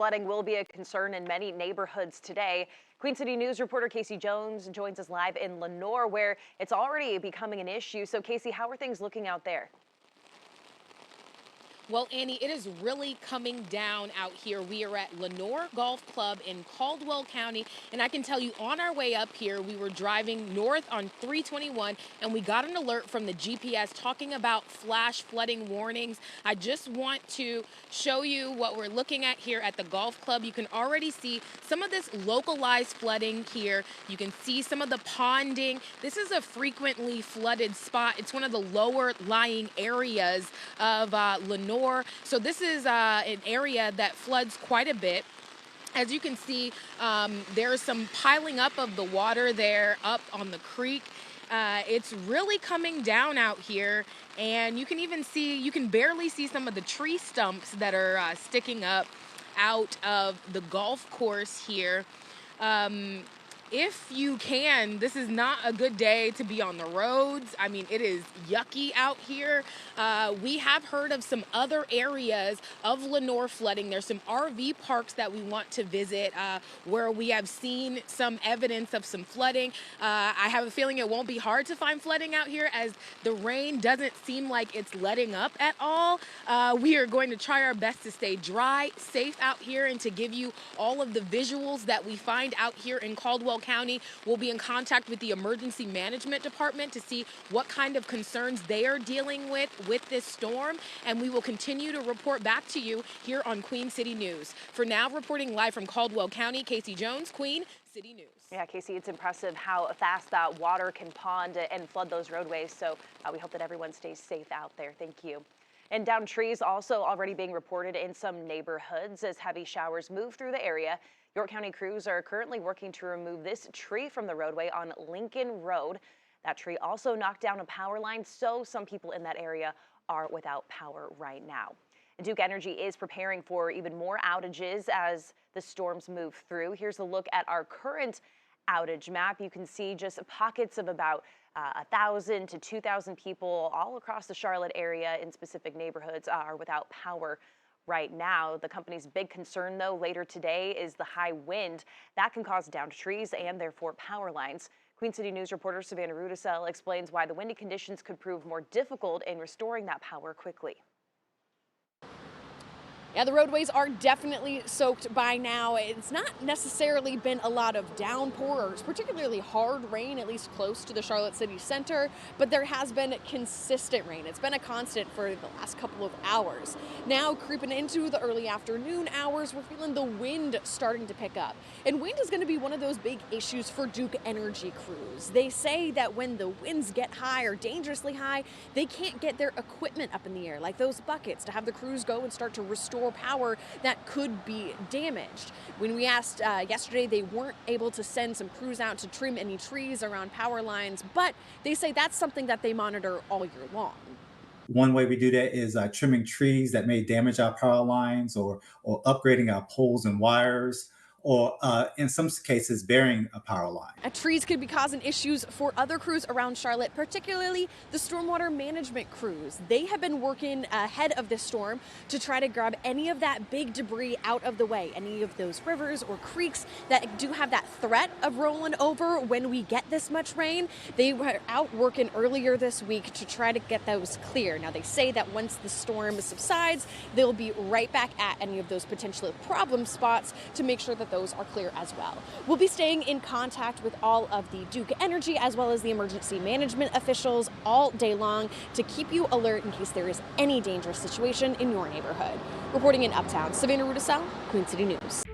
Flooding will be a concern in many neighborhoods today. Queen City News reporter Casey Jones joins us live in Lenoir, where it's already becoming an issue. So, Casey, how are things looking out there? Well, Annie, it is really coming down out here. We are at Lenoir Golf Club in Caldwell County, and I can tell you on our way up here, we were driving north on 321, and we got an alert from the GPS talking about flash flooding warnings. I just want to show you what we're looking at here at the golf club. You can already see some of this localized flooding here. You can see some of the ponding. This is a frequently flooded spot. It's one of the lower lying areas of Lenoir. So this is an area that floods quite a bit. As you can see, there's some piling up of the water there up on the creek. It's really coming down out here, and you can barely see some of the tree stumps that are sticking up out of the golf course here. If you can, this is not a good day to be on the roads. I mean, it is yucky out here. We have heard of some other areas of Lenoir flooding. There's some RV parks that we want to visit where we have seen some evidence of some flooding. I have a feeling it won't be hard to find flooding out here, as the rain doesn't seem like it's letting up at all. We are going to try our best to stay dry, safe out here, and to give you all of the visuals that we find out here in Caldwell County. We'll be in contact with the Emergency Management Department to see what kind of concerns they are dealing with this storm, and we will continue to report back to you here on Queen City News. For now, reporting live from Caldwell County, Casey Jones, Queen City News. Yeah, Casey, it's impressive how fast that water can pond and flood those roadways. So we hope that everyone stays safe out there. Thank you. And downed trees also already being reported in some neighborhoods as heavy showers move through the area. York County crews are currently working to remove this tree from the roadway on Lincoln Road. That tree also knocked down a power line, so some people in that area are without power right now. And Duke Energy is preparing for even more outages as the storms move through. Here's a look at our current outage map. You can see just pockets of about 1,000 to 2,000 people all across the Charlotte area in specific neighborhoods are without power right now. The company's big concern, though, later today is the high wind that can cause downed trees and therefore power lines. Queen City News reporter Savannah Rudisell explains why the windy conditions could prove more difficult in restoring that power quickly. Yeah, the roadways are definitely soaked by now. It's not necessarily been a lot of downpour or particularly hard rain, at least close to the Charlotte city center, but there has been consistent rain. It's been a constant for the last couple of hours. Now, creeping into the early afternoon hours, we're feeling the wind starting to pick up. And wind is going to be one of those big issues for Duke Energy crews. They say that when the winds get high or dangerously high, they can't get their equipment up in the air, like those buckets, to have the crews go and start to restore power that could be damaged. When we asked yesterday, they weren't able to send some crews out to trim any trees around power lines, but they say that's something that they monitor all year long. One way we do that is trimming trees that may damage our power lines, or upgrading our poles and wires, or in some cases burying a power line. Trees could be causing issues for other crews around Charlotte, particularly the stormwater management crews. They have been working ahead of this storm to try to grab any of that big debris out of the way, any of those rivers or creeks that do have that threat of rolling over when we get this much rain. They were out working earlier this week to try to get those clear. Now, they say that once the storm subsides, they'll be right back at any of those potential problem spots to make sure that those are clear as well. We'll be staying in contact with all of the Duke Energy as well as the emergency management officials all day long to keep you alert in case there is any dangerous situation in your neighborhood. Reporting in Uptown, Savannah Rudisell, Queen City News.